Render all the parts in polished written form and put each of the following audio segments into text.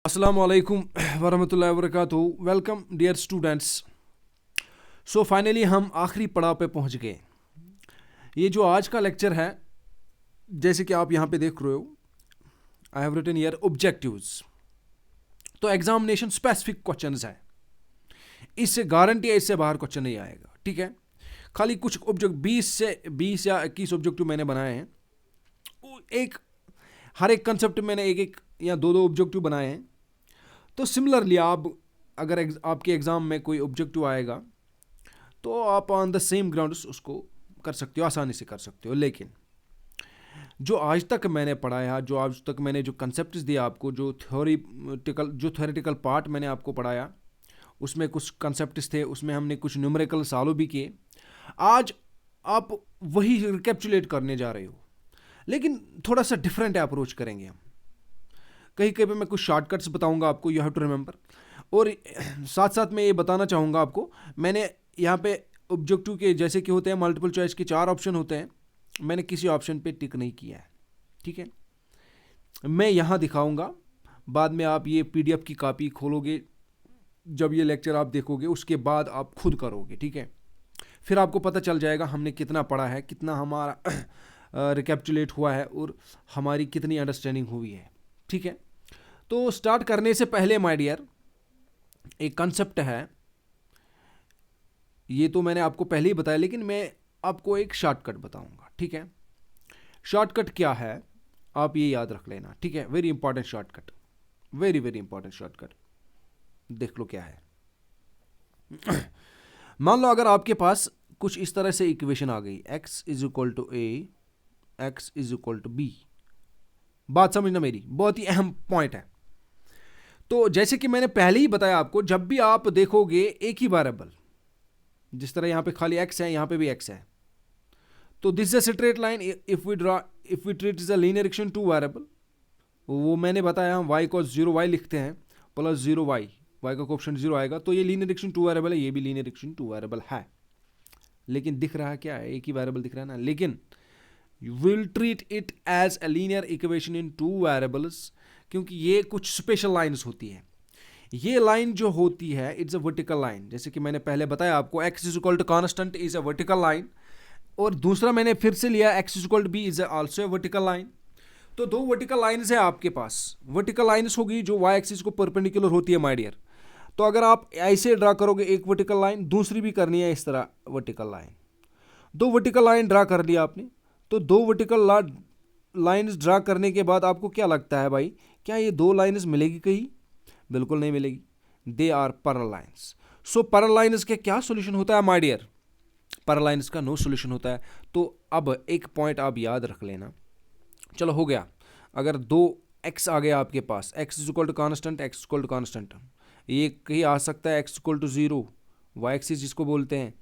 Assalamu alaikum warahmatullahi wabarakatuh. Welcome dear students. So finally हम आखिरी पड़ाव पे पहुंच गए. ये जो आज का लेक्चर है, जैसे कि आप यहाँ पे देख रहे हो, I have written here objectives. तो एग्जामिनेशन स्पेसिफिक क्वेश्चंस है, इससे गारंटी है इससे बाहर क्वेश्चन नहीं आएगा. ठीक है, खाली कुछ ऑब्जेक्ट 20 या 21 ऑब्जेक्टिव मैंने बनाए हैं. एक हर एक कंसेप्ट मैंने एक या दो ऑब्जेक्टिव बनाए हैं. तो सिमिलरली आप अगर आपके एग्ज़ाम में कोई ऑब्जेक्टिव आएगा तो आप ऑन द सेम ग्राउंड उसको कर सकते हो, आसानी से कर सकते हो. लेकिन जो आज तक मैंने पढ़ाया, जो आज तक मैंने जो कंसेप्ट दिया आपको, जो थ्योरेटिकल पार्ट मैंने आपको पढ़ाया, उसमें कुछ कंसेप्ट थे, उसमें हमने कुछ न्यूमेरिकल सॉल्व भी किए. आज आप वही रिकैप्चुलेट करने जा रहे हो, लेकिन थोड़ा सा डिफरेंट अप्रोच करेंगे हम. कहीं कहीं पे मैं कुछ शॉर्टकट्स बताऊंगा आपको, यू हैव टू रिमेंबर. और साथ साथ मैं ये बताना चाहूँगा आपको, मैंने यहाँ पे ऑब्जेक्टिव के जैसे कि होते हैं मल्टीपल चॉइस के 4 ऑप्शन होते हैं, मैंने किसी ऑप्शन पे टिक नहीं किया है. ठीक है, मैं यहाँ दिखाऊंगा. बाद में आप ये PDF की कॉपी खोलोगे, जब ये लेक्चर आप देखोगे उसके बाद आप खुद करोगे. ठीक है, फिर आपको पता चल जाएगा हमने कितना पढ़ा है, कितना हमारा रिकैप्चुलेट हुआ है और हमारी कितनी अंडरस्टैंडिंग हुई है. ठीक है, तो स्टार्ट करने से पहले माय डियर, एक कंसेप्ट है, ये तो मैंने आपको पहले ही बताया, लेकिन मैं आपको एक शॉर्टकट बताऊंगा. ठीक है, शॉर्टकट क्या है आप ये याद रख लेना. ठीक है, very important shortcut, very very important shortcut. देख लो क्या है. मान लो अगर आपके पास कुछ इस तरह से इक्वेशन आ गई, x is equal to a, x is equal to b. बात समझना, मेरी बहुत ही अहम पॉइंट है. तो जैसे कि मैंने पहले ही बताया आपको, जब भी आप देखोगे एक ही वेरिएबल, जिस तरह यहां पे खाली x है, यहां पे भी x है, तो this is a straight line. If we treat is a linear equation two variable, वो मैंने बताया हम y को 0y लिखते हैं प्लस 0y, y का कोएफिशिएंट 0 आएगा, तो ये लीनियर इक्वेशन टू वेरिएबल है, ये भी लीनियर इक्वेशन टू वेरिएबल है. लेकिन दिख रहा क्या है, एक ही वेरिएबल दिख रहा है ना. लेकिन you will treat it as a linear equation in two variables, क्योंकि ये कुछ स्पेशल लाइंस होती है. ये लाइन जो होती है, इट्स अ वर्टिकल लाइन. जैसे कि मैंने पहले बताया आपको, x is equal to constant is a vertical line, और दूसरा मैंने फिर से लिया x is equal to b is also a vertical line. तो दो वर्टिकल लाइंस है आपके पास. वर्टिकल लाइंस होगी जो y एक्सिस को परपेंडिकुलर होती है माय डियर. तो अगर आप ऐसे ड्रा करोगे एक वर्टिकल लाइन, दूसरी भी करनी है इस तरह वर्टिकल लाइन. दो वर्टिकल लाइन ड्रा कर लिया आपने, तो दो वर्टिकल लाइंस ड्रा करने के बाद आपको क्या लगता है भाई, क्या ये दो लाइंस मिलेगी कहीं? बिल्कुल नहीं मिलेगी. They are parallel lines. So parallel lines के क्या सॉल्यूशन होता है माय डियर? पैरेलल लाइंस का नो सॉल्यूशन होता है. तो अब एक पॉइंट आप याद रख लेना. चलो हो गया. अगर दो x आ गया आपके पास, x is equal to constant, x equal to constant, ये कहीं आ सकता है x equal to 0, y axis जिसको बोलते हैं,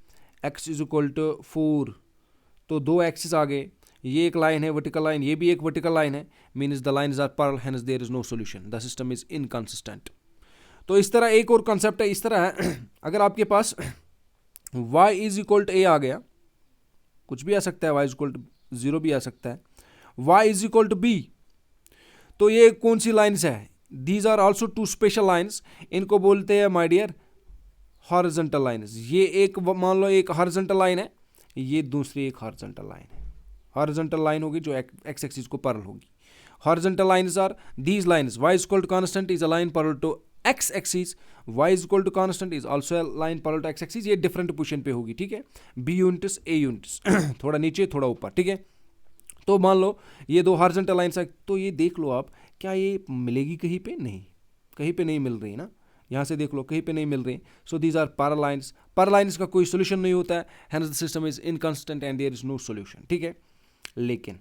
x इज इक्वल टू 4. तो दो एक्सिस आ गए, ये एक लाइन है वर्टिकल लाइन, ये भी एक वर्टिकल लाइन है, means the lines are parallel, hence there is no solution, the system is inconsistent. तो इस तरह एक और कंसेप्ट है, इस तरह है. अगर आपके पास y is equal to a आ गया, कुछ भी आ सकता है, y इज इक्वल टू 0 भी आ सकता है, y is equal to b, तो ये कौन सी लाइन्स है? These are also two special lines. इनको बोलते हैं माय डियर हॉरिजॉन्टल लाइन्स. ये एक मान लो एक हॉरिजॉन्टल लाइन है, ये दूसरी एक हॉरिजॉन्टल लाइन है. हॉरिजॉन्टल लाइन होगी जो एक्स एक्सिस को पैरेलल होगी. Horizontal lines are these lines. y is equal to constant is a line parallel to x axis, y is equal to constant is also a line parallel to x axis. ये different position पे होगी. ठीक है, b units a units, थोड़ा नीचे थोड़ा ऊपर. ठीक है, तो मान लो ये दो हॉरिजॉन्टल लाइन्स है, तो ये देख लो आप, क्या ये मिलेगी कहीं पे? नहीं, कहीं पे नहीं मिल रही ना. यहाँ से देख लो, कहीं पे नहीं मिल रही. So these are parallel lines. Parallel lines का कोई सोल्यूशन नहीं होता है, hence the system is inconsistent and there is no solution. ठीक है, लेकिन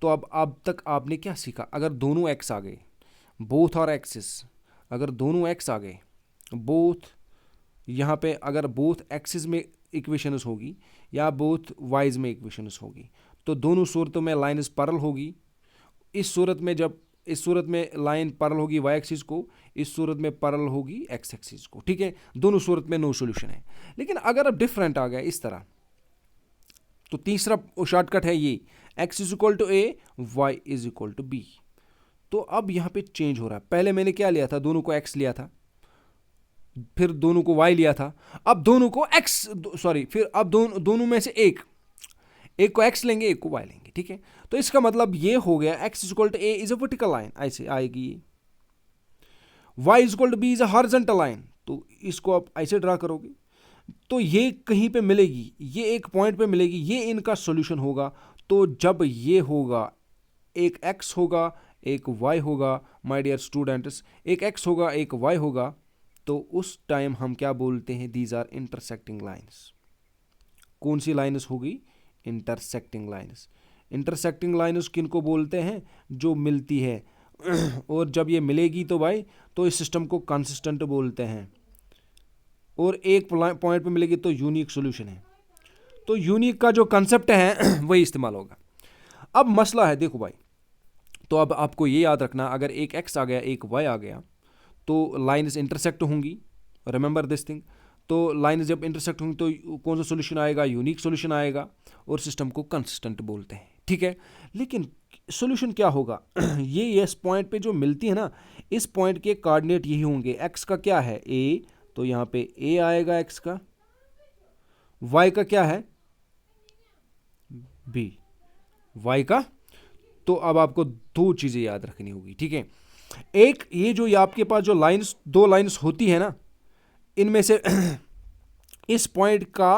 तो अब तक आपने क्या सीखा? अगर दोनों x आ गए, बोथ और एक्सिस, अगर दोनों x आ गए, बोथ यहाँ पे अगर बोथ एक्सिस में इक्वेशंस होगी या बोथ वाइज में इक्वेशंस होगी, तो दोनों सूरतों में लाइन इज पैरेलल होगी. इस सूरत में जब इस सूरत में लाइन पैरेलल होगी y एक्सिस को, इस सूरत में पैरेलल होगी x एक्सिस को. ठीक है, दोनों सूरत में नो सॉल्यूशन है. लेकिन अगर अब डिफरेंट आ गया इस तरह, तो तीसरा शॉर्टकट है ये, x is equal to a, y is equal to b. तो अब यहाँ पे चेंज हो रहा है। पहले मैंने क्या लिया था, दोनों को x लिया था, फिर दोनों को y लिया था, अब दोनों को फिर अब दोनों में से एक को x लेंगे, एक को y लेंगे, ठीक है। तो इसका मतलब ये हो गया x equal to a is a vertical line, ऐसे आएगी ये, y equal to b is a horizontal line, तो इसको आप ऐसे ड्रा करोगे तो ये कहीं पे मिलेगी, ये एक पॉइंट पे मिलेगी, ये इनका सॉल्यूशन होगा। तो जब ये होगा, एक x होगा एक y होगा, माय डियर स्टूडेंट्स, एक x होगा एक y होगा, तो उस टाइम हम क्या बोलते हैं, दीज आर इंटरसेक्टिंग लाइन्स। कौन सी लाइन्स होगी, इंटरसेक्टिंग लाइन्स। इंटरसेक्टिंग लाइन्स किनको बोलते हैं, जो मिलती है और जब ये मिलेगी तो भाई, तो इस सिस्टम को कंसिस्टेंट बोलते हैं, और एक पॉइंट पे मिलेगी तो यूनिक सॉल्यूशन है। तो यूनिक का जो कंसेप्ट है वही इस्तेमाल होगा। अब मसला है, देखो भाई, तो अब आपको ये याद रखना, अगर एक x आ गया एक y आ गया तो लाइन्स इंटरसेक्ट होंगी, रिमेंबर दिस थिंग। तो लाइन्स जब इंटरसेक्ट होंगी तो कौन सा सॉल्यूशन आएगा, यूनिक सॉल्यूशन आएगा, और सिस्टम को कंसिस्टेंट बोलते हैं, ठीक है। लेकिन सॉल्यूशन क्या होगा ये इस पॉइंट पे जो मिलती है ना, इस पॉइंट के कोऑर्डिनेट यही होंगे। x का क्या है a, तो यहाँ पे a आएगा x का, y का क्या है b, y का। तो अब आपको दो चीजें याद रखनी होगी, ठीक है। एक, ये जो आपके पास जो लाइंस, दो लाइंस होती है ना, इनमें से इस पॉइंट का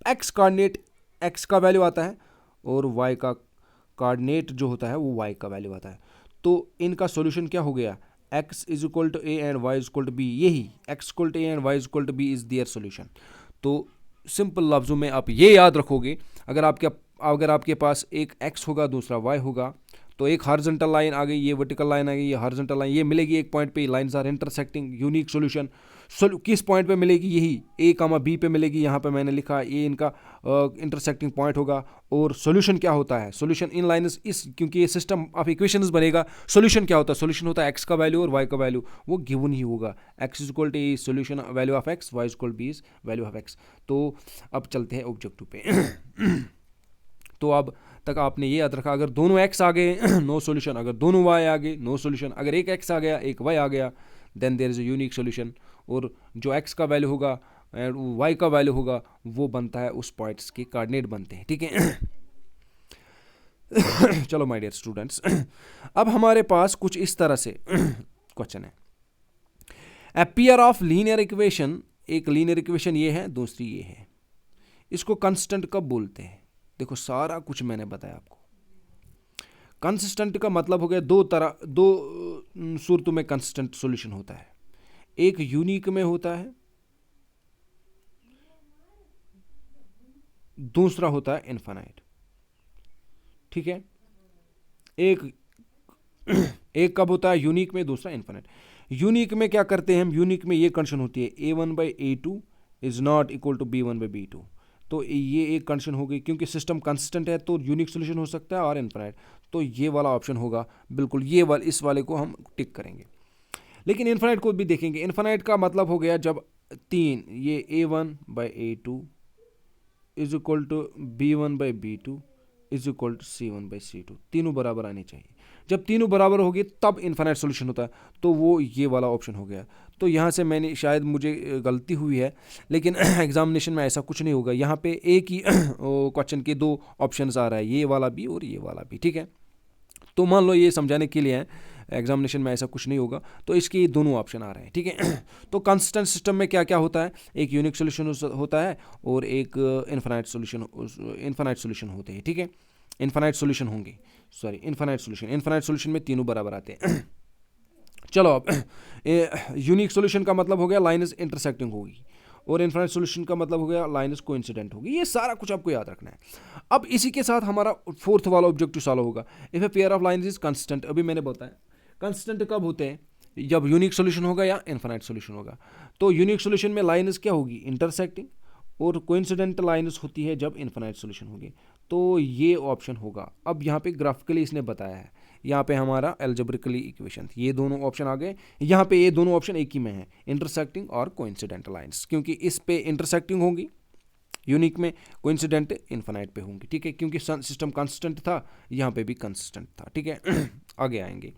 x कोऑर्डिनेट x का वैल्यू आता है, और y का कोऑर्डिनेट जो होता है वो y का वैल्यू आता है। तो इनका सॉल्यूशन क्या हो गया, x is equal to a and y is equal to b, यही x equal to a and y is equal to b is their solution. तो सिंपल लफ्जों में आप ये याद रखोगे, अगर आपके पास एक x होगा दूसरा y होगा, तो एक हॉरिजॉन्टल लाइन आ गई, ये वर्टिकल लाइन आ गई, ये हॉरिजॉन्टल लाइन, ये मिलेगी एक पॉइंट पे, lines are intersecting, unique solution. किस पॉइंट पे मिलेगी, यही a कामा b पे मिलेगी, यहाँ पे मैंने लिखा ये इनका इंटरसेक्टिंग पॉइंट होगा। और सॉल्यूशन क्या होता है, सॉल्यूशन इन लाइन्स, इस क्योंकि ये सिस्टम ऑफ इक्वेशंस बनेगा, सॉल्यूशन क्या होता है, सॉल्यूशन होता है x का वैल्यू और y का वैल्यू, वो गिवन ही होगा, x is equal to a solution value of x, y is equal b is value of x। तो अब चलते हैं ऑब्जेक्टिव पे तो अब तक आपने ये याद रखा, अगर दोनों x आ गए नो सॉल्यूशन, अगर दोनों y आ गए नो सॉल्यूशन, अगर एक x आ गया एक y आ गया then there is a unique solution, और जो x का वैल्यू होगा एंड y का वैल्यू होगा वो बनता है, उस पॉइंट्स के कोऑर्डिनेट बनते हैं, ठीक है। चलो माय डियर स्टूडेंट्स, अब हमारे पास कुछ इस तरह से क्वेश्चन है, a pair of linear equation, एक लीनियर इक्वेशन ये है दूसरी ये है, इसको कंस्टेंट कब बोलते हैं। देखो सारा कुछ मैंने बताया आपको। कंसिस्टेंट का मतलब हो गया दो सूरतों में कंसिस्टेंट सॉल्यूशन होता है, एक यूनिक में होता है, दूसरा होता है इनफाइनाइट, ठीक है। एक कब होता है यूनिक में, दूसरा इनफाइनाइट। यूनिक में क्या करते हैं हम, यूनिक में ये कंडीशन होती है a1/a2 is not equal to b1/b2, तो ये एक कंडीशन हो गई, क्योंकि सिस्टम कंसिस्टेंट है तो यूनिक सॉल्यूशन हो सकता है और इनफाइनाइट, तो ये वाला ऑप्शन होगा बिल्कुल, इस वाले को हम टिक करेंगे। लेकिन इनफाइनाइट को भी देखेंगे, इनफाइनाइट का मतलब हो गया जब तीन, ये a1/a2 is equal to b1/b2 is equal to c1/c2, तीनों बराबर आने चाहिए। जब तीनों बराबर होगी तब इनफाइनाइट सॉल्यूशन होता है, तो वो ये वाला ऑप्शन हो गया। तो यहाँ से मैंने शायद मुझे गलती हुई है, लेकिन एग्जामिनेशन में ऐसा कुछ नहीं होगा, यहाँ पे एक ही क्वेश्चन के दो ऑप्शंस आ रहा है, ये वाला भी और ये वाला भी, ठीक है। तो मान लो ये समझाने के लिए है, एग्जामिनेशन में ऐसा कुछ नहीं होगा, तो इसके ये दोनों ऑप्शन आ रहे हैं, ठीक है। तो कंसिस्टेंट सिस्टम में क्या क्या होता है, एक यूनिक सॉल्यूशन होता है और एक इनफाइनाइट सॉल्यूशन होते हैं, ठीक है। इनफाइनाइट सॉल्यूशन होंगे, सॉरी इनफाइनाइट सॉल्यूशन में तीनों बराबर आते हैं। चलो अब यूनिक सॉल्यूशन का मतलब हो गया लाइन्स इंटरसेक्टिंग होगी, और इनफाइनाइट सॉल्यूशन का मतलब हो गया लाइन्स कोइंसिडेंट होगी। ये सारा कुछ आपको याद रखना है। अब इसी के साथ हमारा फोर्थ वाला ऑब्जेक्टिव सॉल्व होगा, if a pair of lines is consistent. अभी मैंने बताया कंसिस्टेंट कब होते हैं, जब यूनिक सॉल्यूशन होगा या इनफाइनाइट सॉल्यूशन होगा। तो यूनिक सॉल्यूशन में लाइन्स क्या होगी, इंटरसेक्टिंग, और कोइंसिडेंट लाइन्स होती है जब इनफाइनाइट सॉल्यूशन होगी। तो ये ऑप्शन होगा। अब यहाँ पे ग्राफिकली इसने बताया है, यहाँ पे हमारा एल्जेब्रिकली इक्वेशन, ये दोनों ऑप्शन आ गए। यहाँ पे ये दोनों ऑप्शन एक ही में है, इंटरसेक्टिंग और कोइंसिडेंट लाइन्स, क्योंकि इस पे इंटरसेक्टिंग होंगी यूनिक में, कोइंसिडेंट इनफाइनाइट पे होंगी, ठीक है, क्योंकि सिस्टम कंसिस्टेंट था, यहाँ पे भी कंसिस्टेंट था, ठीक है। आगे आएंगे।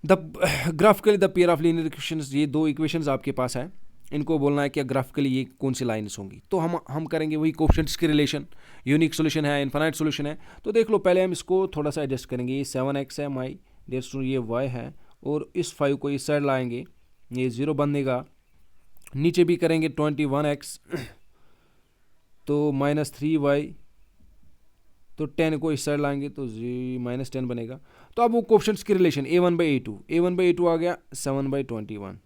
The graphically the pair of linear equations, ये दो इक्वेशंस आपके पास है, इनको बोलना है कि ग्राफिकली ये कौन सी लाइन्स होंगी। तो हम करेंगे वही कोएफिशिएंट्स की रिलेशन, यूनिक सोल्यूशन है, इनफाइनाइट सोल्यूशन है। तो देख लो, पहले हम इसको थोड़ा सा एडजस्ट करेंगे। ये 7x है माई डियर स्टूडेंट, ये y है, और इस 5 को इस साइड लाएंगे, ये 0 बनेगा। नीचे भी करेंगे 21x, तो -3y, तो 10 को इस साइड लाएंगे तो -10 बनेगा। तो अब वो कोएफिशिएंट्स की रिलेशन a1/a2, a1/a2 आ गया 7/21,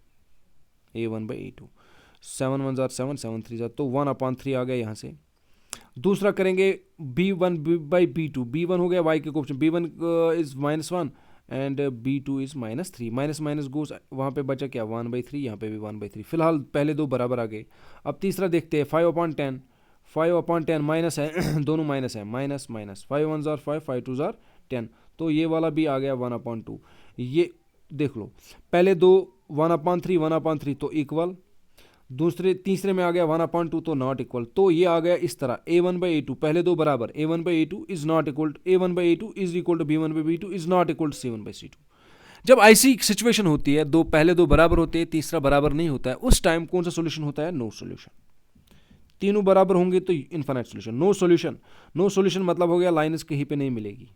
a1/a2, 7 1 7, 7 3 तो 1/3 आ गया यहाँ से। दूसरा करेंगे b1/b2, b1 हो गया y के coefficient, b1 is -1 and b2 is -3, minus minus goes, वहाँ पे बचा क्या 1/3, यहाँ पे भी 1/3। फिलहाल पहले दो बराबर आ गए। अब तीसरा देखते हैं 5/10, 5/10 माइनस है दोनों माइनस है, माइनस माइनस, 5 1 5, 5 2 10, तो ये वाला भी आ गया 1/2। ये देख लो, पहले दो 1/3 1/3 तो इक्वल, तीसरे में आ गया 1/2 तो नॉट इक्वल। तो ये आ गया इस तरह a1/a2, पहले दो बराबर, a1/a2 is not equal, a1/a2 is equal to b1/b2 is not equal to c1/c2। जब ऐसी सिचुएशन होती है, पहले दो बराबर होते हैं, तीसरा बराबर नहीं होता है, उस टाइम कौन सा सोल्यूशन होता है? No solution. तीनों बराबर होंगे तो infinite solution. No solution, no solution मतलब हो गया लाइन्स कहीं पे नहीं मिलेगी।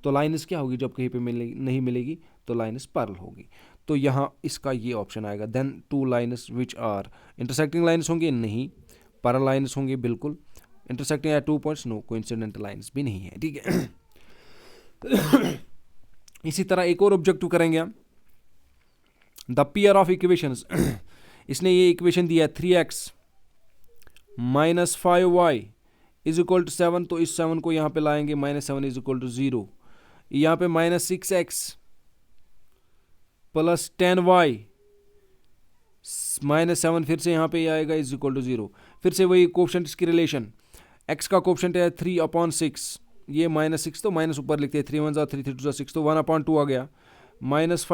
तो लाइन्स क्या होगी जब कहीं पे नहीं मिलेगी? तो लाइन्स पैरेलल होगी। तो यहाँ इसका ये ऑप्शन आएगा। Then two lines which are intersecting lines होंगे? नहीं। पैरेलल लाइन्स होंगे? बिल्कुल। Intersecting at 2 points? No. Coincident lines भी नहीं है, ठीक है। इसी तरह एक और ऑब्जेक्टिव करेंगे हम, द पेयर ऑफ इक्वेशंस। इसने ये इक्वेशन दिया 3x - 5y is equal to 7, तो इस 7 को यहाँ पे लाएंगे, -7 इज इक्वल टू 0। यहाँ पे -6x प्लस 10y -7 फिर से यहाँ पे आएगा इज इक्वल टू 0। फिर से वही कोएफिशिएंट्स की रिलेशन, x का कोएफिशिएंट है 3/6, ये -6 तो माइनस ऊपर लिखते हैं, 3 1 3 3 2 6, तो 1/2 आ गया, -5/10,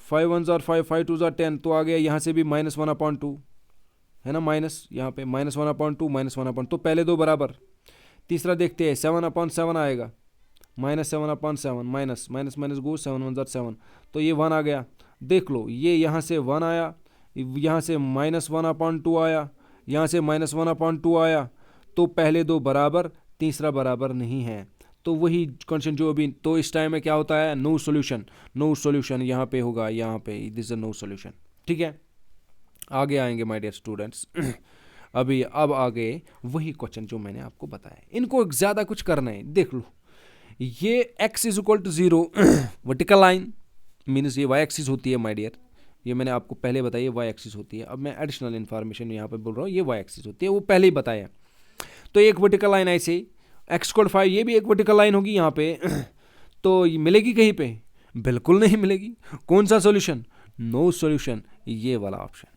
5 1 5, 5 2 10, तो आ गया यहाँ से भी -1/2 है ना, माइनस यहाँ पे -1/2 -1/2, तो पहले दो बराबर। तीसरा देखते हैं 7/7 आएगा, -7/7, माइनस माइनस माइनस गो, 7 1 7, तो ये 1 आ गया। देख लो, ये यहाँ से 1 आया, यहाँ से -1/2 आया, यहाँ से -1/2 आया, तो पहले दो बराबर, तीसरा बराबर नहीं है। तो वही कंडीशन जो अभी, तो इस टाइम में क्या होता है? No solution. नो सॉल्यूशन यहाँ पे होगा, यहाँ पे दिस इज नो सॉल्यूशन, ठीक है। आगे आएंगे माय डियर स्टूडेंट्स। अब आगे वही क्वेश्चन जो मैंने आपको बताया, इनको ज़्यादा कुछ करना है। देख लो, ये x is equal to 0 vertical line means ये y एक्सिस होती है माय डियर, ये मैंने आपको पहले बताया y एक्सिस होती है। अब मैं एडिशनल इन्फॉर्मेशन यहाँ पे बोल रहा हूँ, ये y एक्सिस होती है, वो पहले ही बताया। तो एक वर्टिकल लाइन ऐसे x²5, ये भी एक वर्टिकल लाइन होगी यहाँ पे। तो ये मिलेगी कहीं पे? बिल्कुल नहीं मिलेगी। कौन सा सॉल्यूशन? नो सॉल्यूशन, ये वाला ऑप्शन।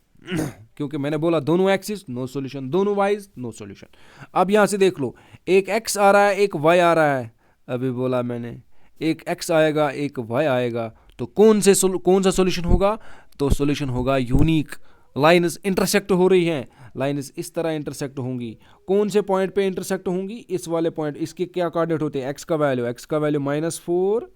क्योंकि मैंने बोला दोनों एक्सिस नो सॉल्यूशन, दोनों वाइज नो सॉल्यूशन। अब यहाँ से देख लो, एक x आ रहा है, एक y आ रहा है। अभी बोला मैंने एक x आएगा, एक y आएगा, तो कौन सा सॉल्यूशन होगा? तो सॉल्यूशन होगा यूनिक। लाइन्स इंटरसेक्ट हो रही हैं, लाइन्स इस तरह इंटरसेक्ट होंगी। कौन से पॉइंट पे इंटरसेक्ट होंगी? इस वाले पॉइंट। इसके क्या कोऑर्डिनेट होते हैं? x का वैल्यू -4,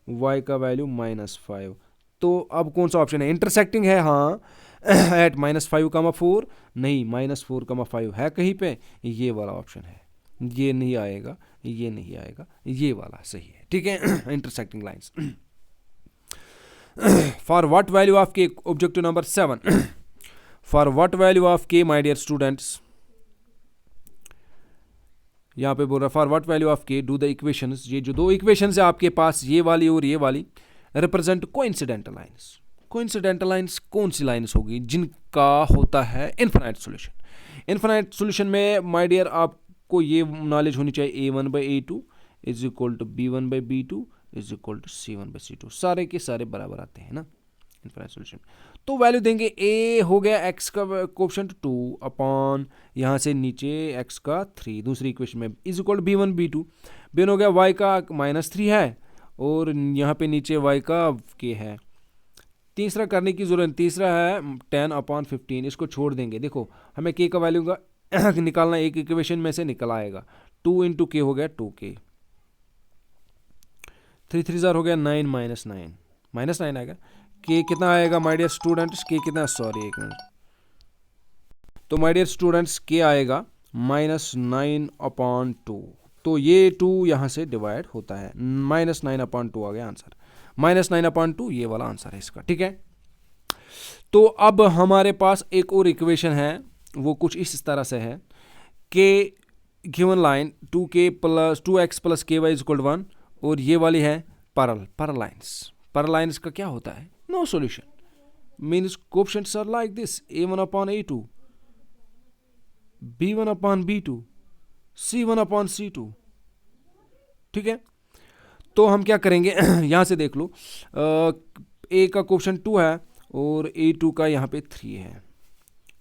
y का वैल्यू -5। तो अब कौन सा ऑप्शन है? इंटरसेक्टिंग है, हाँ, एट -5, 4 नहीं, -4, 5 है कहीं पे? ये वाला ऑप्शन है। ये नहीं आएगा, ये नहीं आएगा, ये वाला सही है, ठीक है। Intersecting lines. For what value of k, objective number 7, for what value of k my dear students, यहाँ पे बोल रहा है for what value of k do the equations, ये जो दो इक्वेशंस है आपके पास, ये वाली और ये वाली, represent coincidental lines. Coincidental lines कौन सी लाइंस होगी? जिनका होता है इनफाइनाइट सॉल्यूशन। इनफाइनाइट सॉल्यूशन में माय डियर आपको ये नॉलेज होनी चाहिए, a1/a2 is equal to b1/b2 is equal to c1/c2, सारे के सारे बराबर आते हैं ना इनफाइनाइट सॉल्यूशन। तो वैल्यू देंगे, a हो गया x का कोएफिशिएंट 2 अपॉन यहाँ से नीचे x का 3, दूसरी इक्वेशन में is equal to b1/b2, b1 हो गया y का -3 है, और यहाँ पे नीचे y का k है। तीसरा करने की जरूरत, तीसरा है 10/15, इसको छोड़ देंगे। देखो, हमें k का वैल्यू का निकालना, एक इक्वेशन में से निकल आएगा, 2 × k हो गया 2k, 3 3 ज़ार हो गया 9 -9 आएगा। के कितना आएगा माय डियर स्टूडेंट्स, के कितना, सॉरी एक मिनट, तो माय डियर स्टूडेंट्स के आएगा -9/2। तो ये 2 यहाँ से डिवाइड होता है, -9/2 आ गया आंसर, -9/2 ये वाला आंसर है इसका, ठीक है। तो अब हमारे पास एक और इक्वेशन है, वो कुछ इस तरह से है कि गिवन लाइन 2x + ky = 1, और ये वाली है पैरेलल लाइंस का क्या होता है, no solution, means coefficients are like this, a1/a2, b1/b2, c1/c2, ठीक है। तो हम क्या करेंगे यहां से देख लो, a का कोएफिशिएंट 2 है और a2 का यहाँ पे 3 है,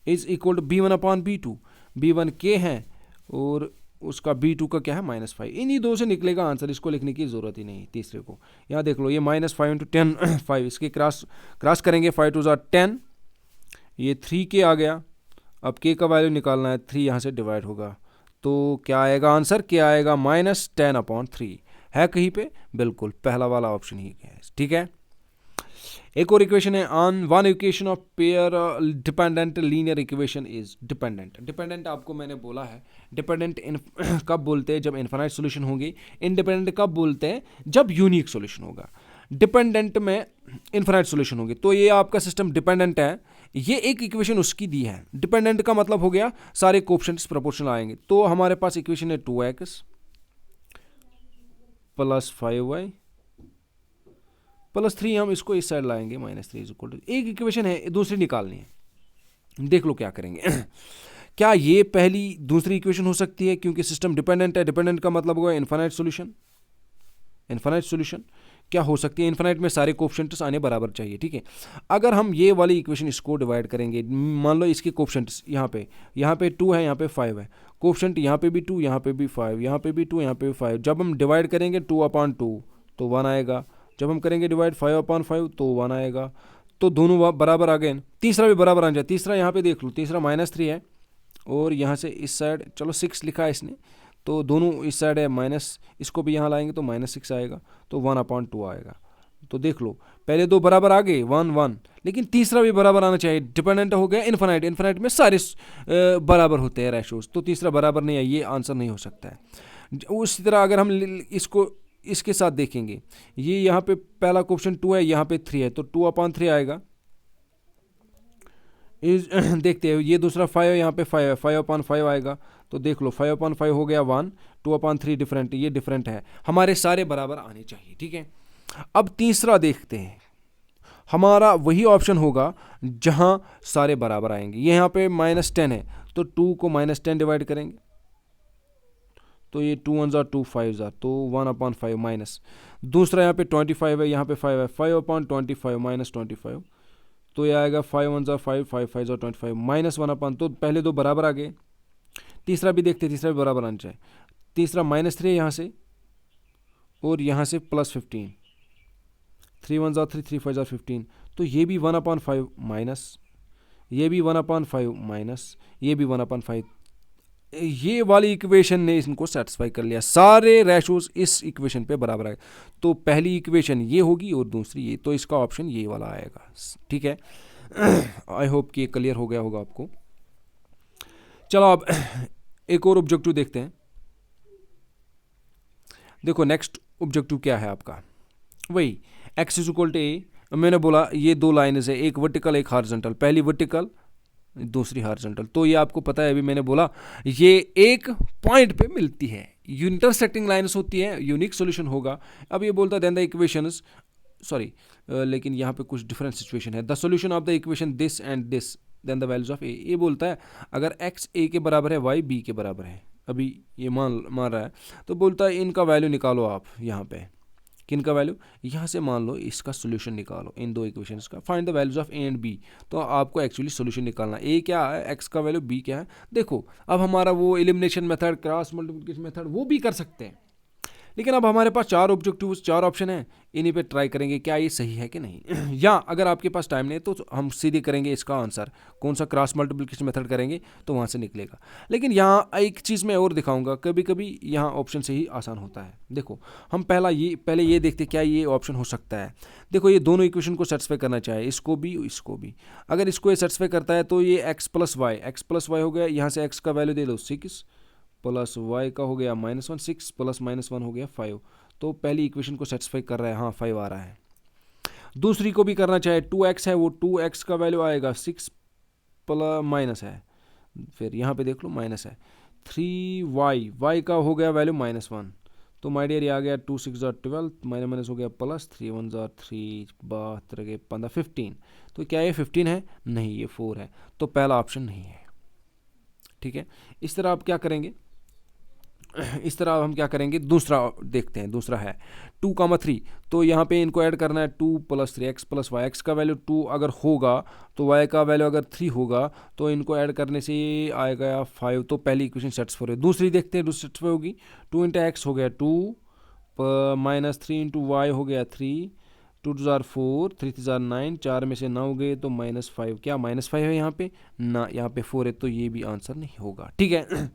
is equal to b1/b2, b1 k है और उसका b2 का क्या है -5, इन्हीं दो से निकलेगा आंसर, इसको लिखने की जरूरत ही नहीं तीसरे को। यहाँ देख लो ये -5 × 10 5, इसके क्रॉस करेंगे, 5 2 = 10, ये 3k आ गया। अब k का वैल्यू निकालना है, 3 यहाँ से डिवाइड होगा, तो क्या आएगा आंसर, क्या आएगा -10/3 है कहीं पे, बिल्कुल पहला वाला ऑप्शन ही है, ठीक है। एक और इक्वेशन है, on one equation of pair dependent linear equation is dependent आपको मैंने बोला है, डिपेंडेंट कब बोलते हैं, जब इनफाइनाइट सॉल्यूशन होंगे, इंडिपेंडेंट कब बोलते हैं, जब यूनिक सॉल्यूशन होगा। डिपेंडेंट में इनफाइनाइट सॉल्यूशन होंगे, तो ये आपका सिस्टम डिपेंडेंट है, ये एक इक्वेशन उसकी दी है। डिपेंडेंट का मतलब हो गया सारे कोएफिशिएंट्स प्रोपोर्शनल आएंगे, तो हमारे पास इक्वेशन है 2x + 5y + 3, हम इसको इस साइड लाएंगे, -3 = एक इक्वेशन है, दूसरी निकालनी है। देख लो क्या करेंगे क्या ये पहली दूसरी इक्वेशन हो सकती है, क्योंकि सिस्टम डिपेंडेंट है, डिपेंडेंट का मतलब होगा इनफाइनाइट सॉल्यूशन क्या हो सकती है, इनफाइनाइट में सारे कोएफिशिएंट्स आने बराबर चाहिए, ठीक है। अगर हम ये वाली इक्वेशन इसको डिवाइड करेंगे, मान लो इसके कोएफिशिएंट्स यहाँ पे 2 है, यहाँ पे 5 है, कोएफिशिएंट यहाँ पे भी 2, यहाँ पे भी 5, यहाँ पे भी 2, यहाँ पे भी 5, जब हम डिवाइड करेंगे 2/2 तो 1 आएगा, जब हम करेंगे डिवाइड 5/5 तो 1 आएगा, तो दोनों बराबर आ गए, तीसरा भी बराबर आ जाए। तीसरा यहाँ पे देख लो, तीसरा -3 है और यहाँ से इस साइड चलो 6 लिखा है इसने, तो दोनों इस साइड है माइनस, इसको भी यहाँ लाएंगे तो -6 आएगा, तो 1/2 आएगा। तो देख लो पहले दो बराबर आ गए 1 1, लेकिन तीसरा भी बराबर आना चाहिए, डिपेंडेंट हो गया इनफाइनाइट में सारे बराबर होते हैं रेशोज, तो तीसरा बराबर नहीं है, ये आंसर नहीं हो सकता है। उसी तरह अगर हम इसको इसके साथ देखेंगे, ये यहाँ पे पहला क्वेश्चन 2 है, यहाँ पे 3 है, तो 2/3 आएगा। देखते हैं ये दूसरा 5 है, यहाँ पे 5 है, 5/5 आएगा, तो देख लो 5/5 हो गया 1, 2/3 डिफरेंट, ये डिफरेंट है, हमारे सारे बराबर आने चाहिए, ठीक है। अब तीसरा देखते हैं, हमारा वही ऑप्शन होगा जहां सारे बराबर आएंगे। ये यहाँ पे -10 है, तो 2 को -10 डिवाइड करेंगे, तो ये 2 1 2 5 तो 1/5 माइनस, दूसरा यहाँ पे 25 है, यहाँ पे 5 है, 5/25 -25, तो ये आएगा 5 1 5 5 5 25 -1/, तो पहले दो बराबर आ गए। तीसरा भी देखते, तीसरा भी बराबर आना चाहिए, तीसरा -3 यहाँ से और यहाँ से +15, 3 1 3 3 5 15, तो ये भी 1/5 माइनस, ये भी 1/5 माइनस, ये भी 1/5, ये वाली इक्वेशन ने इनको सेटिस्फाई कर लिया, सारे रेशोज इस इक्वेशन पे बराबर आए। तो पहली इक्वेशन ये होगी और दूसरी ये, तो इसका ऑप्शन ये वाला आएगा, ठीक है। आई होप कि क्लियर हो गया होगा आपको। चलो अब एक और ऑब्जेक्टिव देखते हैं। देखो नेक्स्ट ऑब्जेक्टिव क्या है आपका, वही x = a, मैंने बोला ये दो लाइन्स है, एक वर्टिकल एक हॉरिजॉन्टल, पहली वर्टिकल दूसरी हॉरिजॉन्टल, तो ये आपको पता है, अभी मैंने बोला ये एक पॉइंट पे मिलती है, इंटरसेक्टिंग लाइन्स होती है, यूनिक सॉल्यूशन होगा। अब ये बोलता है देन द इक्वेशंस, सॉरी लेकिन यहाँ पे कुछ डिफरेंट सिचुएशन है, the solution of the equation this and this then the values of a. ये बोलता है अगर x a के बराबर है, y b के बराबर है, अभी ये मान रहा है, तो बोलता है इनका वैल्यू निकालो आप, यहाँ पे किनका वैल्यू, यहाँ से मान लो इसका सोल्यूशन निकालो, इन दो इक्वेशंस का, find the values of a and b. तो आपको एक्चुअली सोल्यूशन निकालना, ए क्या है, एक्स का वैल्यू, बी क्या है। देखो अब हमारा वो elimination method, cross multiplication method, वो भी कर सकते हैं, लेकिन अब हमारे पास 4 ऑब्जेक्टिव 4 ऑप्शन हैं, इन्हीं पे ट्राई करेंगे क्या ये सही है कि नहीं। या अगर आपके पास टाइम नहीं है तो हम सीधे करेंगे इसका आंसर, कौन सा क्रॉस मल्टीप्लिकेशन मेथड करेंगे तो वहाँ से निकलेगा। लेकिन यहाँ एक चीज़ मैं और दिखाऊंगा, कभी कभी यहाँ ऑप्शन से ही आसान होता है। देखो हम पहले ये देखते क्या ये ऑप्शन हो सकता है। देखो ये दोनों इक्वेशन को सेटिस्फाई करना चाहिए, इसको भी इसको भी। अगर इसको ये सेटिस्फाई करता है तो ये x प्लस वाई हो गया, यहाँ से x का वैल्यू दे दो 6 प्लस वाई का हो गया -1, 6 प्लस -1 हो गया 5। तो पहली इक्वेशन को सेटिस्फाई कर रहा है, हाँ 5 आ रहा है। दूसरी को भी करना चाहे 2x है, वो 2x का वैल्यू आएगा 6 प्लस माइनस है, फिर यहाँ पे देख लो माइनस है 3y का हो गया वैल्यू -1। तो माय डियर ये आ गया 2 6 12 माइनस हो गया प्लस 3 1 3 72 के 15 15। तो क्या ये 15 है? नहीं, ये 4 है। तो पहला ऑप्शन नहीं है। ठीक है, इस तरह आप क्या करेंगे, इस तरह हम क्या करेंगे, दूसरा देखते हैं। दूसरा है 2, 3। तो यहाँ पे इनको ऐड करना है 2 + 3 x + y। x का वैल्यू 2 अगर होगा तो y का वैल्यू अगर 3 होगा तो इनको ऐड करने से आएगा 5। तो पहली इक्वेशन सेटिस्फाई है। दूसरी देखते हैं, दूसरी सेटिस्फाई होगी। 2 × x हो गया 2 -3 × y हो गया 3 2 2 4 3 3 9 4 में से 9 गए तो -5। क्या -5 है यहाँ पे? ना, यहाँ पे 4 है, तो ये भी आंसर नहीं होगा। ठीक है,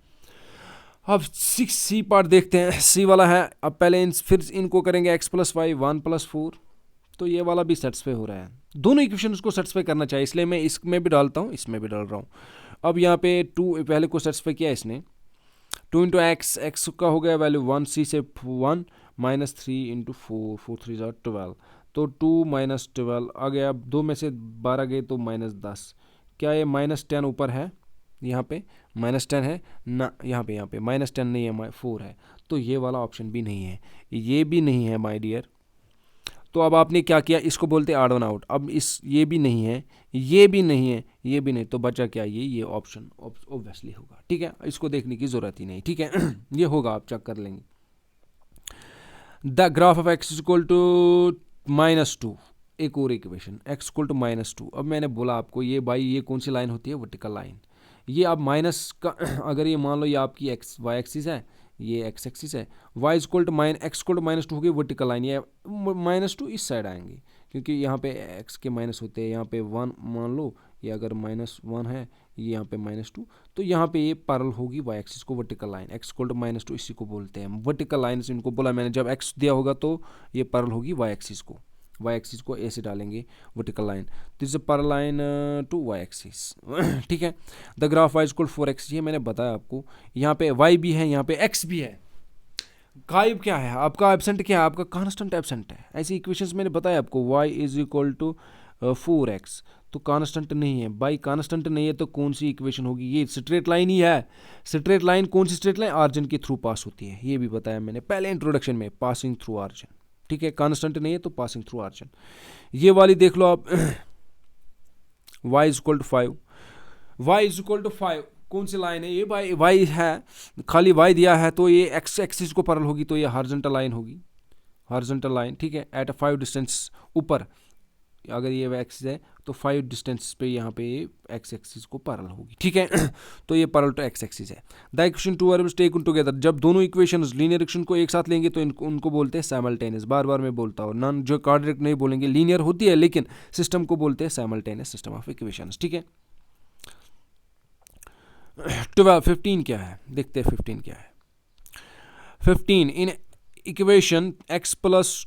अब 6C पार्ट देखते हैं। सी वाला है, अब पहले फिर इनको करेंगे x + y 1 + 4। तो ये वाला भी सेटिस्फाई हो रहा है। दोनों इक्वेशन को सेटिस्फाई करना चाहिए, इसलिए मैं इसमें भी डालता हूँ, इसमें भी डाल रहा हूँ। अब यहाँ पे 2 पहले को सेटिस्फाई किया इसने। 2 × x का हो गया वैल्यू 1, c से 1 -3 × 4 4 3 12। तो 2 - 12 आ गया, 2 में से 12 गए तो -10। क्या ये -10 ऊपर है? यहाँ पे -10 है ना, यहाँ पे -10 नहीं है, 4 है। तो ये वाला ऑप्शन भी नहीं है, ये भी नहीं है माय डियर। तो अब आपने क्या किया, इसको बोलते हैं ऑड वन आउट। अब ये भी नहीं है, ये भी नहीं है, ये भी नहीं, तो बचा क्या? ये ऑप्शन ऑब्वियसली होगा। ठीक है, इसको देखने की जरूरत ही नहीं। ठीक है ये होगा, आप चेक कर लेंगे। The graph of x = -2। एक और इक्वेशन x = -2। अब मैंने बोला आपको ये भाई ये कौन सी लाइन होती है? Vertical line. ये आप माइनस का अगर ये मान लो ये आपकी y एक्सिस है, ये x एक्सिस है, x = -2 होगी वर्टिकल लाइन। ये -2 इस साइड आएंगे क्योंकि यहाँ पे x के माइनस होते हैं। यहाँ पे 1 मान लो, ये अगर -1 है, ये यहाँ पे -2, तो यहाँ पे ये पैरेलल होगी y एक्सिस को वर्टिकल लाइन। x = -2 इसी को बोलते हैं वर्टिकल लाइन। से इनको बोला मैंने, जब x दिया होगा तो ये पैरेलल होगी y एक्सिस को। y एक्सिस को ऐसे डालेंगे vertical line, this is parallel line to y axis. ठीक है, द ग्राफ y = 4x। ये मैंने बताया आपको, यहाँ पे y भी है, यहाँ पे x भी है। गायब क्या है आपका? एब्सेंट क्या है आपका? कांस्टेंट एब्सेंट है। ऐसी इक्वेशंस मैंने बताया आपको, y = 4x। तो कांस्टेंट नहीं है भाई, कांस्टेंट नहीं है तो कौन सी इक्वेशन होगी? ये स्ट्रेट लाइन ही है। स्ट्रेट लाइन कौन सी स्ट्रेट लाइन? ऑरिजिन के थ्रू पास होती है, ये भी बताया मैंने पहले इंट्रोडक्शन में, पासिंग थ्रू ऑरिजिन। ठीक है, कांस्टेंट नहीं है तो पासिंग थ्रू ऑरिजिन। ये वाली देख लो आप y = 5। y = 5 कौन सी लाइन है ये भाई? y है, खाली y दिया है तो ये x एक्सिस को पैरेलल होगी, तो ये हॉरिजॉन्टल लाइन होगी, हॉरिजॉन्टल लाइन। ठीक है, एट 5 डिस्टेंस ऊपर, अगर ये एक्सिस है तो 5 डिस्टेंस पे यहाँ पे x एक्सिस को पैरेलल होगी। ठीक है तो ये पैरेलल टू x एक्सिस है। The equation 2 variables taken together. जब दोनों इक्वेशंस लीनियर इक्वेशन को एक साथ लेंगे तो उनको बोलते हैं साइमल्टेनियस। बार बार मैं बोलता हूँ, नॉन जो क्वाड्रेटिक नहीं बोलेंगे, लीनियर होती है लेकिन सिस्टम को बोलते हैं साइमल्टेनियस सिस्टम ऑफ इक्वेशंस। ठीक है, 15 क्या है देखते हैं। 15 क्या है? 15 in equation x +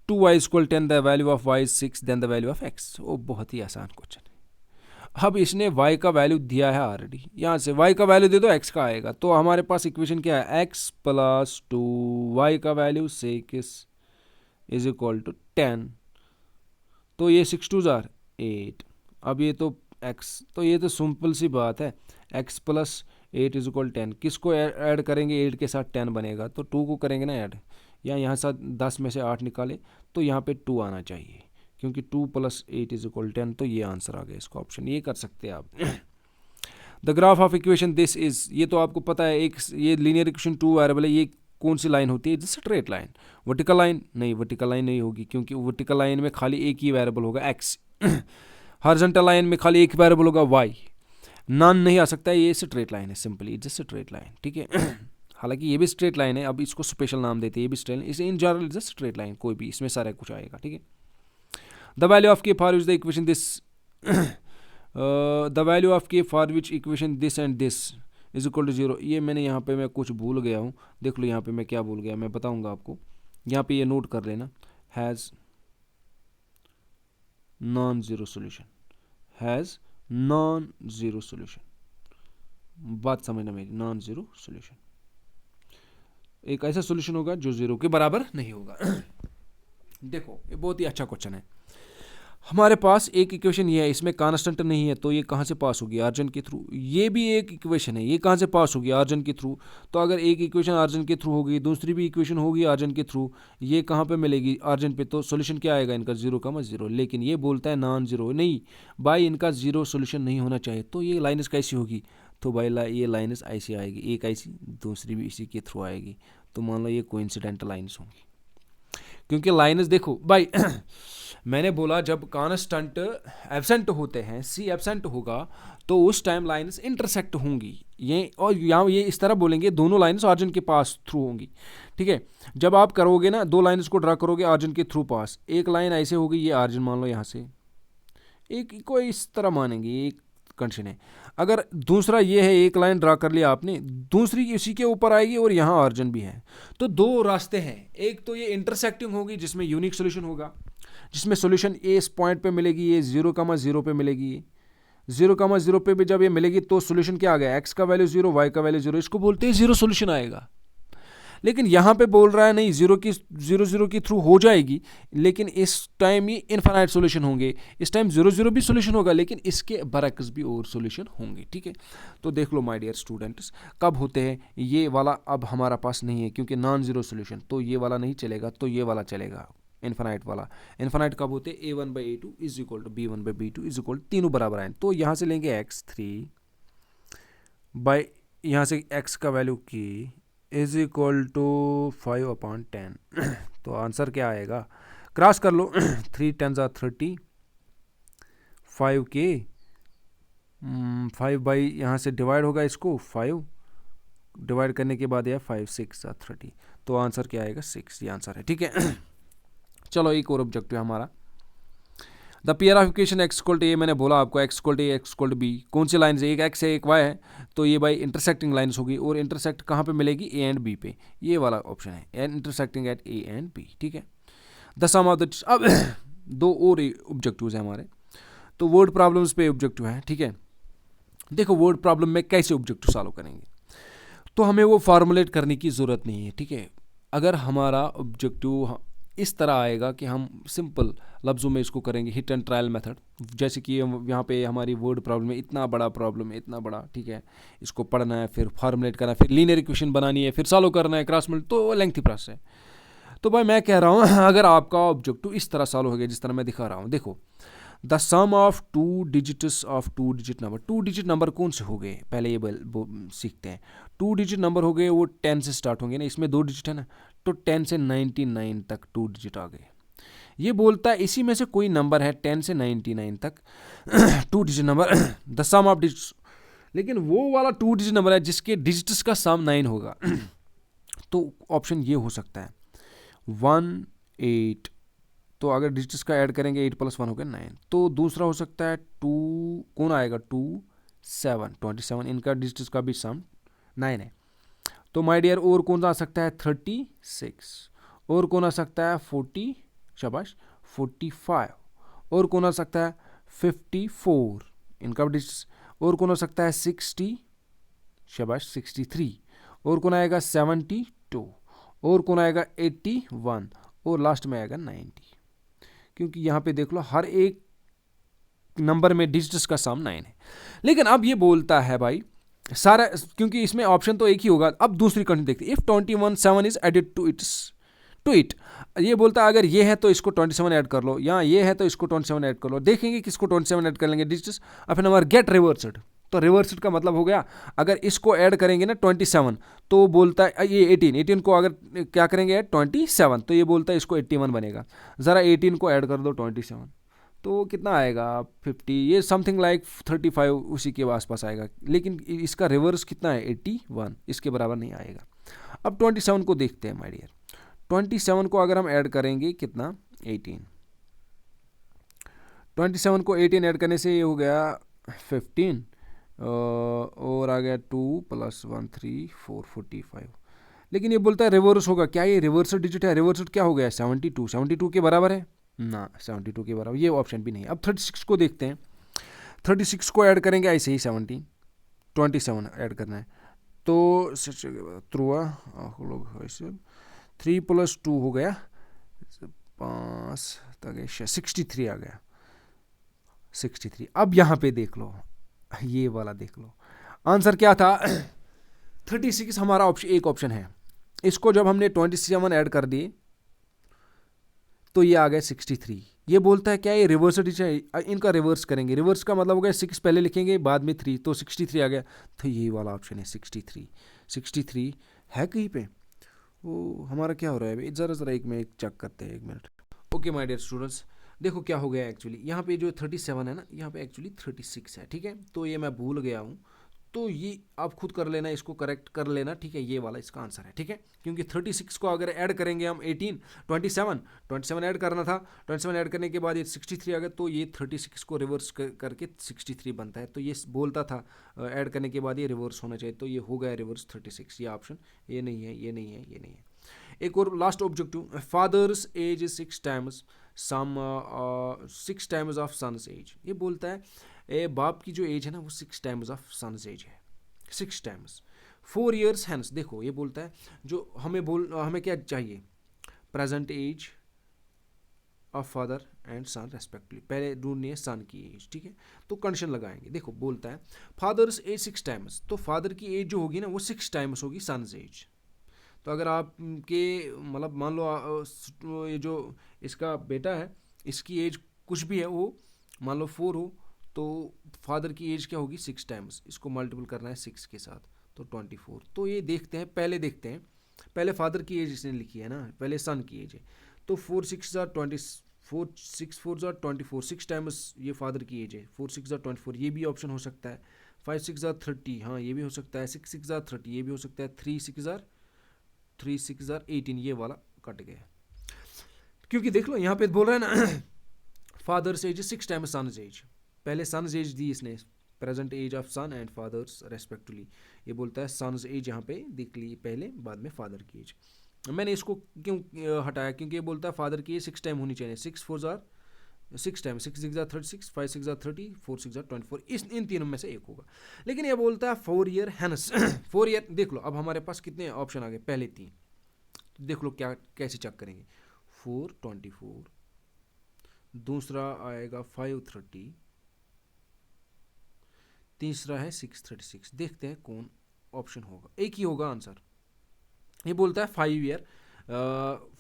2y = 10, the value of y is 6, then the value of x। वो बहुत ही आसान क्वेश्चन है। अब इसने y का वैल्यू दिया है ऑलरेडी, यहाँ से y का वैल्यू दे दो, x का आएगा। तो हमारे पास इक्वेशन क्या है? x + 2y का वैल्यू 6 = 10। तो ये 6 2 8। अब ये तो x, तो ये तो सिंपल सी बात है, x + 8 = 10। किसको ऐड करेंगे? 8 के साथ 10 बनेगा, तो 2 को करेंगे ना ऐड, या यहाँ से 10 में से 8 निकाले तो यहाँ पे 2 आना चाहिए, क्योंकि 2 + 8 = 10। तो ये आंसर आ गया इसका ऑप्शन, ये कर सकते हैं आप। The graph of equation this is, ये तो आपको पता है, एक ये लीनियर इक्वेशन 2 वेरिएबल है, ये कौन सी लाइन होती है? Straight line. वर्टिकल लाइन नहीं, वर्टिकल लाइन नहीं होगी, क्योंकि वर्टिकल लाइन में खाली एक ही वेरिएबल होगा x। हॉरिजॉन्टल लाइन में खाली एक वेरिएबल होगा y। नॉन नहीं आ सकता है, ये स्ट्रेट लाइन है, सिंपली इट्स स्ट्रेट लाइन। ठीक है हालांकि ये भी स्ट्रेट लाइन है, अब इसको स्पेशल नाम देते हैं, ये भी स्ट्रेट लाइन, इसे in general is a straight line, कोई भी इसमें सारा कुछ आएगा, ठीक है। The value of k for which the equation this the value of k for which equation this and this is equal to 0, ये मैंने यहाँ पे मैं कुछ भूल गया हूँ, देख लो यहाँ पे मैं क्या भूल गया, मैं बताऊँगा आपको, यहाँ पे ये नोट कर लेना, has non zero solution, has non zero solution, बात समझना मेरी, नॉन ज़ीरो सोल्यूशन, एक ऐसा सोल्यूशन होगा जो 0 के बराबर नहीं होगा। देखो ये बहुत ही अच्छा क्वेश्चन है, हमारे पास एक इक्वेशन ये है, इसमें कांस्टेंट नहीं है, तो ये कहाँ से पास होगी, ऑरिजिन के थ्रू। ये भी एक इक्वेशन है, ये कहाँ से पास होगी, ऑरिजिन के थ्रू। तो अगर एक इक्वेशन ऑरिजिन के थ्रू होगी, दूसरी भी इक्वेशन होगी ऑरिजिन के थ्रू, ये कहाँ पे मिलेगी, ऑरिजिन पे, तो सोल्यूशन क्या आएगा इनका, 0,0। लेकिन ये बोलता है नॉन ज़ीरो, नहीं भाई इनका 0 सोल्यूशन नहीं होना चाहिए, तो ये लाइनस कैसी होगी, तो भाई ये लाइनस ऐसी आएगी, एक ऐसी, दूसरी भी इसी के थ्रू आएगी, तो मान लो ये कोइंसिडेंटल लाइनस होंगी, क्योंकि लाइनस देखो भाई मैंने बोला जब कांस्टेंट एब्सेंट होते हैं, सी एब्सेंट होगा, तो उस टाइम लाइन्स इंटरसेक्ट होंगी, ये और यहाँ ये इस तरह बोलेंगे, दोनों लाइन्स ऑरिजिन के पास थ्रू होंगी, ठीक है। जब आप करोगे ना, दो लाइन्स को ड्रा करोगे ऑरिजिन के थ्रू पास, एक लाइन ऐसे होगी, ये ऑरिजिन मान लो यहाँ से, एक को इस तरह मानेंगे, एक कंडीशन है। अगर दूसरा ये है, एक लाइन ड्रा कर लिया आपने, दूसरी इसी के ऊपर आएगी और यहाँ ऑरिजिन भी है, तो दो रास्ते हैं, एक तो ये इंटरसेक्टिंग होगी जिसमें यूनिक सोल्यूशन होगा, जिसमें सोल्यूशन ए इस पॉइंट पे मिलेगी, ये 0,0 पे मिलेगी, ये 0,0 पे भी जब ये मिलेगी तो सोल्यूशन क्या आ गया, एक्स का वैल्यू 0, वाई का वैल्यू 0, इसको बोलते हैं 0 सोल्यूशन आएगा। लेकिन यहाँ पे बोल रहा है नहीं, 0 की थ्रू हो जाएगी, लेकिन इस टाइम ये इनफाइनाइट सोल्यूशन होंगे, इस टाइम 0 भी सोल्यूशन होगा, लेकिन इसके बरक्स भी और सोल्यूशन होंगे, ठीक है। तो देख लो माय डियर स्टूडेंट्स, कब होते हैं ये वाला, अब हमारा पास नहीं है क्योंकि नॉन ज़ीरो सोल्यूशन, तो ये वाला नहीं चलेगा, तो ये वाला चलेगा, इन्फानाइट वाला। इन्फानाइट कब होते हैं, a1/a2 is equal to b1/b2 is equal, तीनों बराबर आए, तो यहाँ से लेंगे x3 बाई, यहाँ से x का वैल्यू की इज इक्वल टू 5/10 तो आंसर क्या आएगा, क्रॉस कर लो 3 10 30, 5 के 5 बाई यहाँ से डिवाइड होगा, इसको 5 डिवाइड करने के बाद यह 5 6 30, तो आंसर क्या आएगा 6, ये आंसर है, ठीक है। चलो एक और ऑब्जेक्टिव है हमारा, the pair of equation x equal to a, मैंने बोला आपको x equal to a, x equal to b, कौन सी लाइन है, एक एक्स है एक वाई है, तो ये बाई इंटरसेक्टिंग लाइन्स होगी, और इंटरसेक्ट कहाँ पे मिलेगी, ए एंड बी पे, ये वाला ऑप्शन है, and intersecting at a and b, ठीक है। द सम ऑफ द, अब दो और ऑब्जेक्टिव्स हैं हमारे, तो वर्ड प्रॉब्लम्स पे ऑब्जेक्टिव है, ठीक है। देखो वर्ड प्रॉब्लम में कैसे ऑब्जेक्टिव सॉल्व करेंगे, तो हमें वो फार्मूलेट करने की ज़रूरत नहीं है, ठीक है। अगर हमारा ऑब्जेक्टिव इस तरह आएगा कि हम सिंपल लफ्ज़ों में इसको करेंगे, हिट एंड ट्रायल मेथड, जैसे कि यहाँ पे हमारी वर्ड प्रॉब्लम है, इतना बड़ा प्रॉब्लम है, इतना बड़ा, ठीक है, इसको पढ़ना है, फिर फार्मुलेट करना है, फिर लीनियर इक्वेशन बनानी है, फिर सॉल्व करना है, क्रॉस मल्टी, तो लेंथी प्रोसेस है। तो भाई मैं कह रहा हूँ अगर आपका ऑब्जेक्टिव इस तरह सॉल्व हो गया जिस तरह मैं दिखा रहा हूँ, देखो the sum of 2 digits of 2 digit number, 2 digit number कौन से हो गए, पहले ये सीखते हैं। 2 डिजिट नंबर हो गए वो 10 से स्टार्ट होंगे ना, इसमें 2 डिजिट है ना, तो 10 से 99 तक 2 डिजिट आ गए। ये बोलता है इसी में से कोई नंबर है 10 से 99 तक 2 digit number, the sum of digits, लेकिन वो वाला 2 डिजिट नंबर है जिसके डिजिट्स का सम 9 होगा तो ऑप्शन ये हो सकता है 1 8, तो अगर डिजिट्स का ऐड करेंगे 8 + 1 हो गया 9, तो दूसरा हो सकता है 2, कौन आएगा 2 7 27, इनका डिजिट्स का भी सम 9 है। तो माय डियर और कौन सा आ सकता है 36, और कौन आ सकता है 40, शाबाश 45, और कौन आ सकता है 54, इनका भी डिजिट्स, और कौन आ सकता है 60, शाबाश 63, और कौन आएगा 72, और कौन आएगा 81, और लास्ट में आएगा 90, क्योंकि यहाँ पे देख लो हर एक नंबर में डिजिट्स का सम 9 है। लेकिन अब ये बोलता है भाई सारा, क्योंकि इसमें ऑप्शन तो एक ही होगा, अब दूसरी कंडीशन देखते हैं, if 21 7 is added to it, ये बोलता है अगर ये है तो इसको 27 ऐड कर लो, या ये है तो इसको 27 ऐड कर लो, देखेंगे किसको 27 ऐड कर लेंगे डिजिट्स, फिर नंबर गेट रिवर्सड, तो रिवर्सड का मतलब हो गया अगर इसको ऐड करेंगे ना 27, तो बोलता है ये 18 को अगर क्या करेंगे ऐड 27, तो ये बोलता है इसको 81 बनेगा, ज़रा 18 को ऐड कर दो 27, तो कितना आएगा 50, ये समथिंग लाइक 35 उसी के आसपास आएगा, लेकिन इसका रिवर्स कितना है 81, इसके बराबर नहीं आएगा। अब 27 को देखते हैं माय डियर। 27 को अगर हम ऐड करेंगे कितना, 18, 27 को 18 ऐड करने से ये हो गया 15, और आ गया 2 + 1 3 4 45। लेकिन ये बोलता है रिवर्स होगा, क्या ये रिवर्स डिजिट है? रिवर्स क्या हो गया, 72, 72 के बराबर है ना, 72 के बराबर, ये ऑप्शन भी नहीं। अब 36 को देखते हैं। 36 को ऐड करेंगे ऐसे ही 17, 27 ऐड करना है तो त्रुआ लोग 3 + 2 हो गया 5 तक 63 आ गया, 63। अब यहाँ पे देख लो, ये वाला देख लो, आंसर क्या था 36 हमारा ऑप्शन, एक ऑप्शन है। इसको जब हमने 27 ऐड कर दिए तो ये आ गया 63। ये बोलता है क्या ये रिवर्स है, इनका रिवर्स करेंगे। रिवर्स का मतलब हो गया 6 पहले लिखेंगे बाद में 3, तो 63 आ गया। तो ये वाला ऑप्शन है 63। 63 है कहीं पे, वो हमारा क्या हो रहा है, ज़रा ज़रा एक मिनट चेक करते हैं, 1 minute. Okay my dear students, देखो क्या हो गया एक्चुअली, यहाँ पे जो 37 है ना, यहाँ पे एक्चुअली 36 है, ठीक है। तो ये मैं भूल गया हूँ, तो ये आप खुद कर लेना, इसको करेक्ट कर लेना, ठीक है। ये वाला इसका आंसर है, ठीक है। क्योंकि 36 को अगर ऐड करेंगे हम 18, 27 ऐड करना था, 27 ऐड करने के बाद ये 63 आ गया, तो ये 36 को रिवर्स करके 63 बनता है। तो ये बोलता था ऐड करने के बाद ये रिवर्स होना चाहिए, तो ये हो गया रिवर्स 36। ये ऑप्शन ये नहीं है, ये नहीं है, ये नहीं है। एक और last objective, father's age is 6 times sum 6 times of son's age. ये बोलता है बाप की जो एज है ना वो 6 टाइम्स ऑफ सन्स एज है, 6 टाइम्स 4 years हैंस। देखो ये बोलता है जो हमें क्या चाहिए, present age of father and son respectively. पहले ढूंढनी है सन की एज, ठीक है। तो कंडीशन लगाएंगे। देखो बोलता है फादर्स एज 6 टाइम्स, तो फादर की एज जो होगी ना वो 6 टाइम्स होगी सन्स एज। तो अगर आपके मतलब मान लो ये जो इसका बेटा है इसकी एज कुछ भी है, वो मान लो 4 हो, तो फादर की एज क्या होगी 6 टाइम्स, इसको मल्टीपल करना है 6 के साथ, तो 24। तो ये देखते हैं, पहले देखते हैं, पहले फादर की एज इसने लिखी है ना, पहले सन की एज है। तो 4 6 4 6 4 24, 6 टाइम्स ये फादर की एज है, 4 6 24, ये भी ऑप्शन हो सकता है। 5 6 30, हाँ ये भी हो सकता है। 6 6 30, ये भी हो सकता है। 3 6 18, ये वाला कट गया, क्योंकि देख लो यहाँ पे बोल रहा है ना father's age 6 times son's age. पहले सन्स एज दी इसने, present age of son and fathers respectively. ये बोलता है सन्स एज यहाँ पे देख ली पहले, बाद में फादर की एज। मैंने इसको क्यों हटाया, क्योंकि ये बोलता है फादर की एज 6 टाइम होनी चाहिए। 6 4 6 टाइम, 6 6 36, 5 6 30, 4 6 24, इन तीनों में से एक होगा। लेकिन ये बोलता है 4 year हैंस 4 year। देख लो अब हमारे पास कितने ऑप्शन आ गए, पहले 3। देख लो क्या कैसे चेक करेंगे। 4 24, दूसरा आएगा 5 30, तीसरा है 6 36। देखते हैं कौन ऑप्शन होगा, एक ही होगा आंसर। ये बोलता है 5 year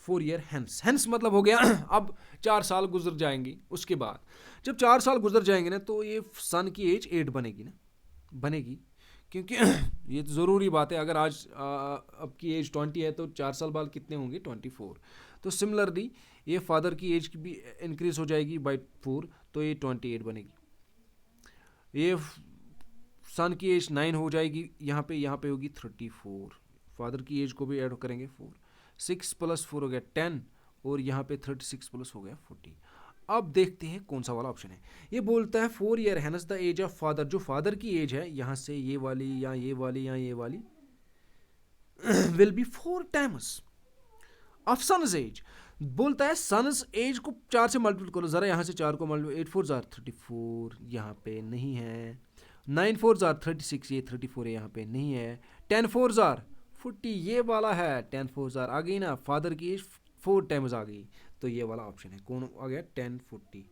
4 year हैंस मतलब हो गया अब 4 साल गुजर जाएंगे, उसके बाद जब 4 साल गुजर जाएंगे ना, तो ये सन की एज 8 बनेगी ना, बनेगी, क्योंकि ये तो ज़रूरी बात है। अगर आज अब की एज 20 है, तो 4 साल बाद कितने होंगे, 24। तो सिमिलरली ये फादर की एज की भी इंक्रीज हो जाएगी बाई 4, तो ये 28 बनेगी। ये सन की एज 9 हो जाएगी, यहाँ पे होगी 34। फादर की एज को भी ऐड करेंगे 4, 6 + 4 हो गया 10, और यहाँ पे 36 प्लस हो गया 40। अब देखते हैं कौन सा वाला ऑप्शन है। ये बोलता है 4 year hence the age of father, जो फादर की एज है यहाँ से ये वाली या ये वाली या ये वाली will be 4 times of son's age. बोलता है सन्स एज को 4 से मल्टीपल करो, जरा यहाँ से 4 को मल्टीपल, 8 4 34, यहाँ पे नहीं है। 9 4 36, ये 34 है, यहाँ पे नहीं है। 10 4 40, ये वाला है। 10 4 आ गई ना, फादर की एज 4 टाइम्स आ गई, तो ये वाला ऑप्शन है। कौन आ गया, 10 40।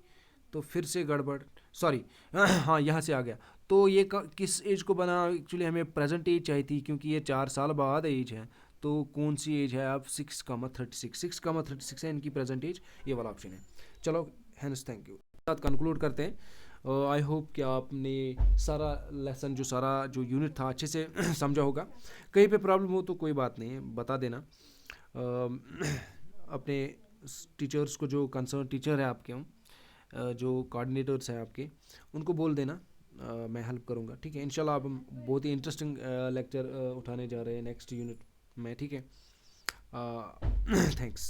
तो फिर से गड़बड़, सॉरी हाँ यहाँ से आ गया। तो ये किस एज को बना, एक्चुअली हमें प्रेजेंट एज चाहिए थी, क्योंकि ये 4 साल बाद एज है। तो कौन सी एज है, अब 6,36, 6,36 है इनकी प्रेजेंट एज, ये वाला ऑप्शन है। चलो हैंस, थैंक यू। साथ कंक्लूड करते हैं। आई होप कि आपने सारा लेसन जो यूनिट था अच्छे से समझा होगा। कहीं पे प्रॉब्लम हो तो कोई बात नहीं है, बता देना। अपने टीचर्स को, जो कंसर्न टीचर है आपके, जो कोऑर्डिनेटर्स हैं आपके, उनको बोल देना, मैं हेल्प करूँगा, ठीक है। इंशाल्लाह अब हम बहुत ही इंटरेस्टिंग लेक्चर उठाने जा रहे हैं नेक्स्ट यूनिट मैं, ठीक है। थैंक्स।